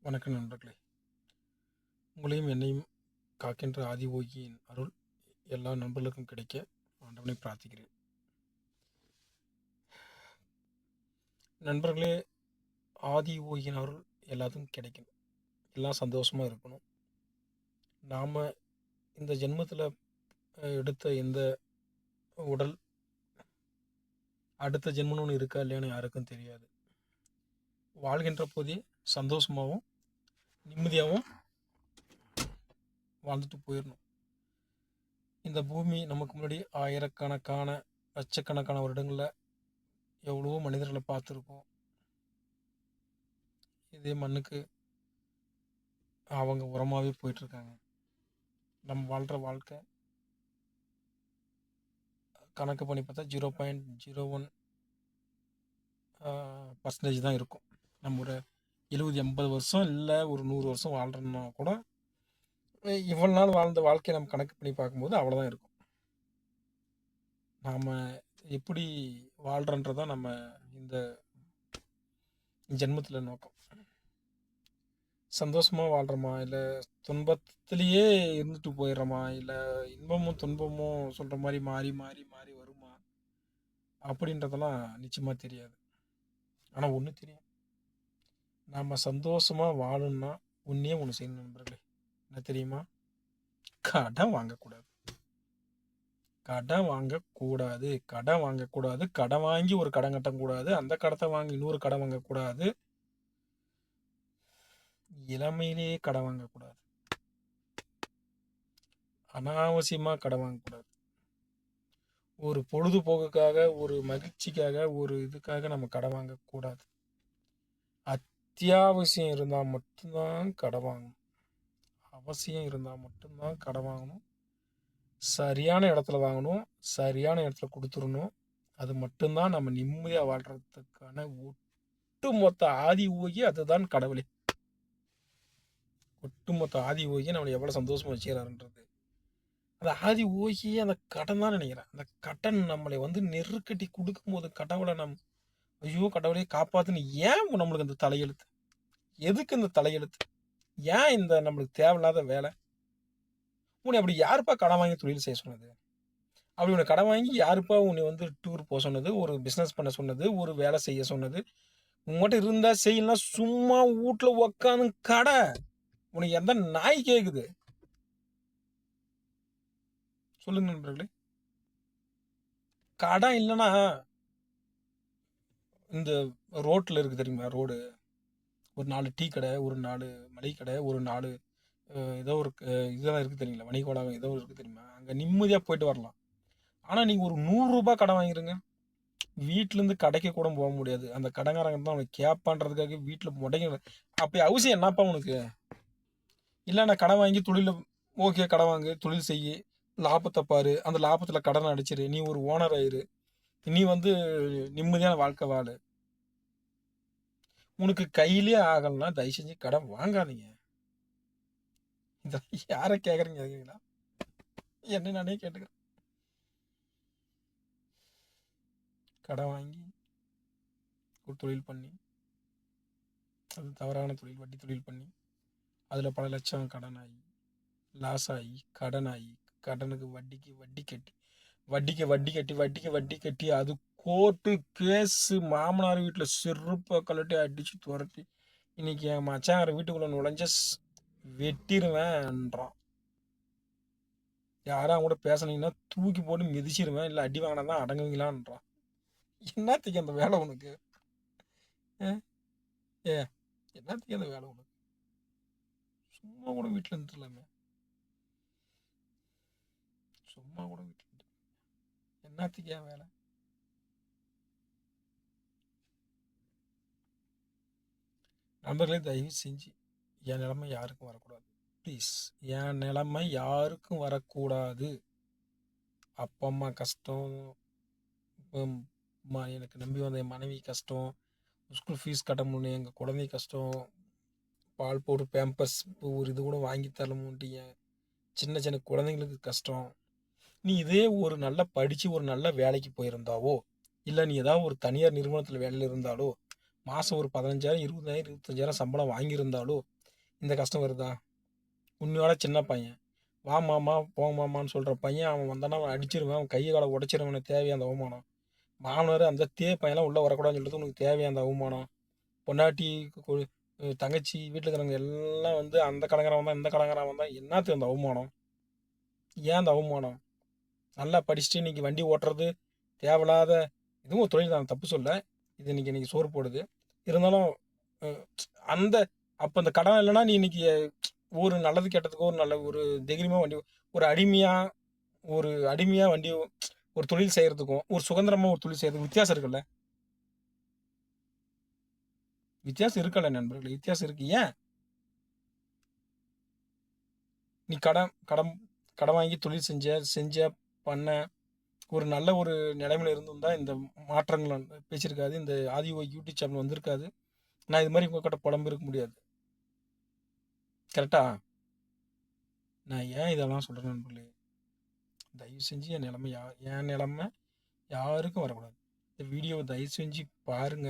வணக்கம் நண்பர்களே. உங்களையும் என்னையும் காக்கின்ற ஆதி ஓகியின் அருள் எல்லா நண்பர்களுக்கும் கிடைக்க ஆண்டவனை பிரார்த்திக்கிறேன். நண்பர்களே, ஆதி ஓகியின் அருள் எல்லாத்துக்கும் கிடைக்கணும். எல்லாம் சந்தோஷமாக இருக்கணும். நாம் இந்த ஜென்மத்தில் எடுத்த இந்த உடல் அடுத்த ஜென்மம்னு ஒன்று இருக்கா இல்லையான்னு யாருக்கும் தெரியாது. வாழ்கின்ற போதே சந்தோஷமாகவும் நிம்மதியாகவும் வாழ்ந்துட்டு போயிடணும். இந்த பூமி நமக்கு முன்னாடி ஆயிரக்கணக்கான லட்சக்கணக்கான வருடங்களில் எவ்வளவோ மனிதர்களை பார்த்துருக்கோம். இதே மண்ணுக்கு அவங்க உரமாகவே போயிட்டுருக்காங்க. நம்ம வாழ்கிற வாழ்க்கை கணக்கு பண்ணி பார்த்தா 0.01% தான் இருக்கும். நம்ம ஒரு 70-80 வருஷம் இல்லை ஒரு 100 வருஷம் வாழ்கிறோன்னா கூட இவ்வளோ நாள் வாழ்ந்த வாழ்க்கையை நம்ம கணக்கு பண்ணி பார்க்கும்போது அவ்வளோதான் இருக்கும். நாம் எப்படி வாழ்கிறன்றதான் நம்ம இந்த ஜென்மத்தில் நோக்கம். சந்தோஷமாக வாழ்கிறோமா, இல்லை துன்பத்திலேயே இருந்துட்டு போயிடுறோமா, இல்லை இன்பமும் துன்பமும் சொல்கிற மாதிரி மாறி மாறி மாறி வருமா அப்படின்றதெல்லாம் நிச்சயமாக தெரியாது. ஆனால் ஒன்று தெரியும், நாம் சந்தோஷமாக வாழணும்னா ஒன்றே ஒன்று செய்யணும் நண்பர்களே. என்ன தெரியுமா? கடன் வாங்கக்கூடாது. கடன் வாங்கக்கூடாது. கடன் வாங்கக்கூடாது. கடன் வாங்கி ஒரு கடன் கட்டக்கூடாது. அந்த கடத்தை வாங்கி இன்னொரு கடன் வாங்கக்கூடாது. இளமையிலேயே கடன் வாங்கக்கூடாது. அனாவசியமாக கடன் வாங்கக்கூடாது. ஒரு பொழுதுபோக்குக்காக, ஒரு மகிழ்ச்சிக்காக, ஒரு இதுக்காக நம்ம கடன் வாங்கக்கூடாது. அத்தியாவசியம் இருந்தால் மட்டும்தான் கடன் வாங்கணும். அவசியம் இருந்தால் மட்டும்தான் கடன் வாங்கணும். சரியான இடத்துல வாங்கணும். சரியான இடத்துல கொடுத்துடணும். அது மட்டும்தான் நம்ம நிம்மதியாக வாழ்கிறதுக்கான ஒட்டுமொத்த ஆதி ஊகி. அதுதான் கடவுளே. ஒட்டுமொத்த ஆதி ஊகி நம்மளை எவ்வளோ சந்தோஷமாக வச்சுக்கிறாருன்றது அந்த ஆதி ஊகியே அந்த கடன் தான் நினைக்கிறேன். அந்த கடன் நம்மளை நெருக்கட்டி கொடுக்கும்போது கடவுளை ஐயோ கடவுளே காப்பாற்றுன்னு ஏன் நம்மளுக்கு அந்த தலையெழுத்து? எதுக்கு இந்த தலையெழுத்து? ஏன் இந்த நம்மளுக்கு தேவையில்லாத வேலை? உன்னை அப்படி யாருப்பா கடன் வாங்கி தொழில் செய்ய சொன்னது? அப்படி உன்னை கடன் வாங்கி யாருப்பா உன்னை டூர் போக சொன்னது? ஒரு பிஸ்னஸ் பண்ண சொன்னது? ஒரு வேலை செய்ய சொன்னது? உங்கள்கிட்ட இருந்தா செய்யலாம். சும்மா வீட்டில் உக்காந்து கடை உனக்கு எந்த நாய் கேட்குது? சொல்லுங்க நண்பர்களே. கடன் இல்லைன்னா இந்த ரோட்டில் இருக்குது தெரியுமா? ரோடு ஒரு 4 டீ கடை, ஒரு 4 மளிகை கடை, ஒரு 4 ஏதோ ஒரு இதெல்லாம் இருக்குது தெரியுங்களா? வணிக வளாகம் ஏதோ இருக்குது தெரியுமா? அங்கே நிம்மதியாக போயிட்டு வரலாம். ஆனால் நீங்கள் ஒரு 100 ரூபாய் கடன் வாங்கிருங்க, வீட்டிலேருந்து கடைக்கு கூட போக முடியாது. அந்த கடங்காரங்க தான் அவனுக்கு கேட்பான்றதுக்காக வீட்டில் முடங்கி. அப்படி அவசியம் என்னப்பா உனக்கு? இல்லை நான் கடன் வாங்கி தொழிலில் ஓகே, கடன் வாங்கு, தொழில் செய்யி, லாபத்தை பாரு, அந்த லாபத்தில் கடன் அடிச்சிரு, நீ ஒரு ஓனர் ஆயிரு, நீ நிம்மதியான வாழ்க்கை வாழு. உனக்கு கையிலே ஆகலைன்னா தயவு செஞ்சு கடன் வாங்காதீங்க. இதெல்லாம் யாரை கேட்குறீங்க கேட்குறீங்களா? என்ன நானே கேட்டுக்கிறேன். கடன் வாங்கி ஒரு தொழில் பண்ணி, அது தவறான தொழில், வட்டி தொழில் பண்ணி, அதில் பல லட்சம் கடன் ஆகி, லாஸ் ஆகி, கடன் ஆகி, கடனுக்கு வட்டிக்கு வட்டி கட்டி, வட்டிக்கு வட்டி கட்டி, வட்டிக்கு வட்டி கட்டி, அது கோர்ட்டு கேஸு, மாமனார் வீட்டில் செருப்பை கழட்டி அடித்து துரத்தி, இன்னைக்கு என் மச்சாங்கிற வீட்டுக்குள்ளே நுழைஞ்ச வெட்டிடுவேன்றான். யாரும் கூட பேசுனீங்கன்னா தூக்கி போட்டு மிதிச்சிருவேன், இல்லை அடி வாங்கினா தான் அடங்குவீங்களான்றான். என்னத்துக்கு அந்த வேலை உனக்கு? என்னத்துக்கு அந்த வேலை உனக்கு? சும்மா கூட வீட்டில் இருந்துடலாமே. சும்மா கூட வீட்டில் இருந்து என்னத்துக்கு ஏன் வேலை? நண்பர்களே, தயவு செஞ்சு என் நிலைமை யாருக்கும் வரக்கூடாது. ப்ளீஸ், என் நிலைமை யாருக்கும் வரக்கூடாது. அப்பா அம்மா கஷ்டம், எனக்கு நம்பி வந்த என் மனைவி கஷ்டம், ஸ்கூல் ஃபீஸ் கட்ட முடியும், எங்கள் குழந்தை கஷ்டம், பால் பவுடர் பேம்பர்ஸ் ஒரு இது கூட வாங்கி தரமுன்ட்டு என் சின்ன சின்ன குழந்தைங்களுக்கு கஷ்டம். நீ இதே ஒரு நல்லா படித்து ஒரு நல்ல வேலைக்கு போயிருந்தாவோ, இல்லை நீ ஏதாவது ஒரு தனியார் நிறுவனத்தில் வேலையில் இருந்தாலோ, மாதம் ஒரு 15,000 20,000 25,000 சம்பளம் வாங்கியிருந்தாலோ, இந்த கஷ்டம் வருதா? உன்னையோட சின்ன பையன். வா மாமா, போங்க மாமான்னு சொல்ற பையன் அவன் வந்தான்னா அவன அடிச்சிருவேன். அவன் கைய கால உடைச்சிருவேன். உனக்கு தேவையா அந்த அவமானம்? மாமனாரு அந்த பையன்லாம் உள்ள வரக்கூடாதுன்னு சொல்றது உனக்கு தேவையா அந்த அவமானம்? பொண்டாட்டி, கொ தங்கச்சி, வீட்ல இருக்கிறவங்க எல்லாம் வந்து அந்த கடங்காரன் வந்தான், இந்த கடங்காரன் வந்தான். என்னாத்துக்கு அந்த அவமானம்? ஏன் அந்த அவமானம்? நல்லா படிச்சுட்டு இன்னைக்கு வண்டி ஓட்டுறது தேவையில்லாத இதுவும் ஒரு தொழில் தான், தப்பு சொல்லல. இது இன்னைக்கு சோறு போடுது. இருந்தாலும் அ அந்த அப்போ அந்த கடன் இல்லைன்னா நீ இன்னைக்கு ஒரு நல்லது கெட்டதுக்கோ ஒரு நல்ல ஒரு தைரியமா வண்டி ஒரு அடிமையா வண்டி ஒரு தொழில் செய்யறதுக்கும் ஒரு சுதந்திரமா ஒரு தொழில் செய்யறதுக்கும் வித்தியாசம் இருக்குல்ல. வித்தியாசம் இருக்கல்ல நண்பர்களே, வித்தியாசம் இருக்கு. ஏன் நீ கடன் கடன் கடன் வாங்கி தொழில் செஞ்ச பண்ண ஒரு நல்ல ஒரு நிலைமையில இருந்திருந்தா இந்த மாற்றங்கள் பேசியிருக்காது, இந்த ஆதி யூடியூப் சேனல் வந்திருக்காது. நான் இது மாதிரி உங்ககிட்ட புலம்பு இருக்க முடியாது. கரெக்டா? நான் ஏன் இதெல்லாம் சொல்கிறேன் நண்பர்களே, தயவு செஞ்சு என் நிலமை யாருக்கும் வரக்கூடாது. இந்த வீடியோவை தயவு செஞ்சு பாருங்க.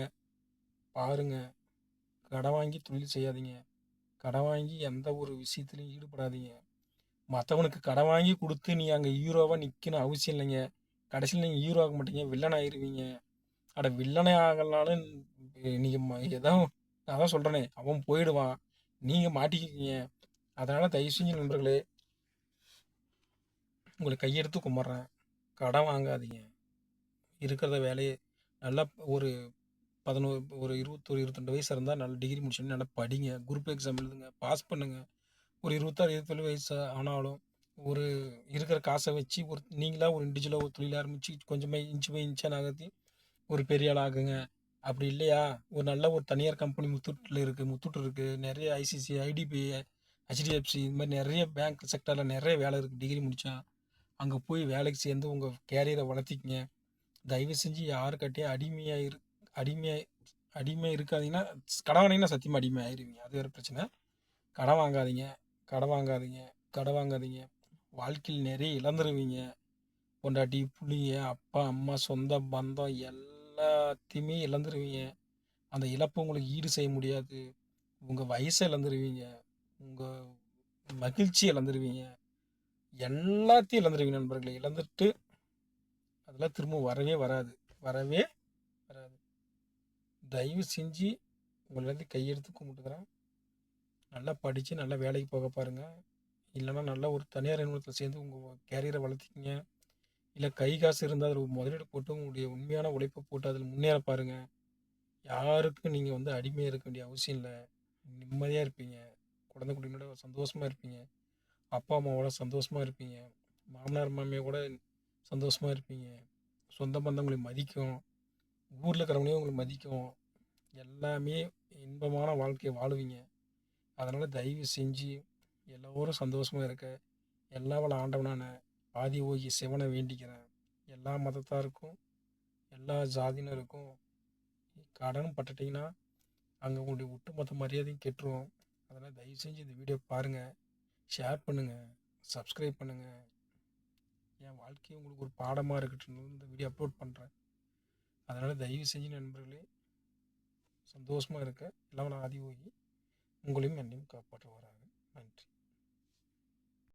கடன் வாங்கி தொழில் செய்யாதீங்க. கடன் வாங்கி எந்த ஒரு விஷயத்துலையும் ஈடுபடாதீங்க. மற்றவனுக்கு கடன் வாங்கி கொடுத்து நீ அங்கே ஹீரோவாக நிற்கணும் அவசியம் இல்லைங்க. கடைசியில் நீங்கள் ஹீரோ ஆக மாட்டீங்க, வில்லன் ஆயிடுவீங்க. வில்லனே ஆகலனாலும் நீங்கள் ஏதோ நான் தான் சொல்கிறேனே, அவன் போயிடுவான், நீங்கள் மாட்டிக்கிங்க. அதனால் தயவு செஞ்சு நண்பர்களே, உங்களை கையெடுத்து கும்பிட்றேன், கடன் வாங்காதீங்க. இருக்கிறத வேலையை நல்லா ஒரு 22 வயசு இருந்தால் நல்ல டிகிரி முடிச்சுட்டு நல்லா படிங்க, குரூப் எக்ஸாம் எழுதுங்க, பாஸ் பண்ணுங்கள். ஒரு 27 வயசு ஆனாலும் ஒரு இருக்கிற காசை வச்சு நீங்களாக ஒரு இண்டிவிஜுவலாக ஒரு தொழில் ஆரம்பித்து கொஞ்சமாக இன்ச்சு பை இன்ச்சாக நகர்த்தி ஒரு பெரிய ஆள் ஆகுங்க. அப்படி இல்லையா, ஒரு நல்ல ஒரு தனியார் கம்பெனி முத்தூட் இருக்குது, நிறைய ஐசிசி, ஐடிபி, ஹெச்டிஎஃப்சி, இது மாதிரி நிறைய பேங்க் செக்டரில் நிறைய வேலை இருக்குது. டிகிரி முடித்தா அங்கே போய் வேலைக்கு சேர்ந்து உங்கள் கேரியரை வளர்த்திக்கிங்க. தயவு செஞ்சு யாருக்கிட்டையும் அடிமையாக இருக்காதீங்கன்னா, கடன் வாங்கினீங்கன்னா சத்தியமாக அடிமை ஆயிடுவீங்க. அது வேறு பிரச்சனை. கடன் வாங்காதீங்க, கடன் வாங்காதீங்க, கடன் வாங்காதீங்க. வாழ்க்கையில் நிறைய இழந்துருவீங்க. பொண்டாட்டி, புள்ளிங்க, அப்பா, அம்மா, சொந்த பந்தம் எல்லாத்தையுமே இழந்துருவீங்க. அந்த இழப்பை உங்களுக்கு ஈடு செய்ய முடியாது. உங்கள் வயசை இழந்துருவீங்க, உங்கள் மகிழ்ச்சி இழந்துருவீங்க, எல்லாத்தையும் இழந்துருவீங்க நண்பர்களை. இழந்துட்டு அதெல்லாம் திரும்ப வரவே வராது. தயவு செஞ்சு உங்களேருந்து கையெடுத்து கும்பிட்டுக்கிறேன். நல்லா படித்து நல்லா வேலைக்கு போக பாருங்கள். இல்லைன்னா நல்லா ஒரு தனியார் நிறுவனத்தில் சேர்ந்து உங்கள் கேரியரை வளர்த்திக்கிங்க. இல்லை கை காசு இருந்தால் அதில் முதலீடு போட்டு உங்களுடைய உண்மையான உழைப்பை போட்டு அதில் முன்னேற பாருங்கள். யாருக்கும் நீங்கள் வந்து அடிமையாக இருக்க வேண்டிய அவசியம் இல்லை. நிம்மதியாக இருப்பீங்க, குழந்தை குட்டிகளோட சந்தோஷமாக இருப்பீங்க, அப்பா அம்மாவோட சந்தோஷமாக இருப்பீங்க, மாமனார் மாமியார் சந்தோஷமாக இருப்பீங்க, சொந்த பந்தம் உங்களை மதிக்கும், ஊரில் இருக்கிறவங்களே உங்களை மதிக்கும், எல்லாமே இன்பமான வாழ்க்கையை வாழுவீங்க. அதனால் தயவு செஞ்சு எல்லோரும் சந்தோஷமாக இருக்க எல்லா வள ஆண்டவனான ஆதி ஓகி சிவனை வேண்டிக்கிறேன். எல்லா மதத்தாருக்கும் எல்லா ஜாதியினருக்கும் கடன் பட்டுட்டிங்கன்னா அங்கே உங்களுடைய ஒட்டுமொத்த மரியாதையும் கெட்டுரும். அதனால் தயவு செஞ்சு இந்த வீடியோ பாருங்கள், ஷேர் பண்ணுங்கள், சப்ஸ்கிரைப் பண்ணுங்கள். என் வாழ்க்கையை உங்களுக்கு ஒரு பாடமாக இருக்கட்டும் இந்த வீடியோ அப்லோட் பண்ணுறேன். அதனால் தயவு செஞ்சு நண்பர்களே சந்தோஷமாக இருக்க எல்லாம் ஆதி ஓகி உங்களையும் என்னையும் காப்பாற்றுவாராங்க. நன்றி.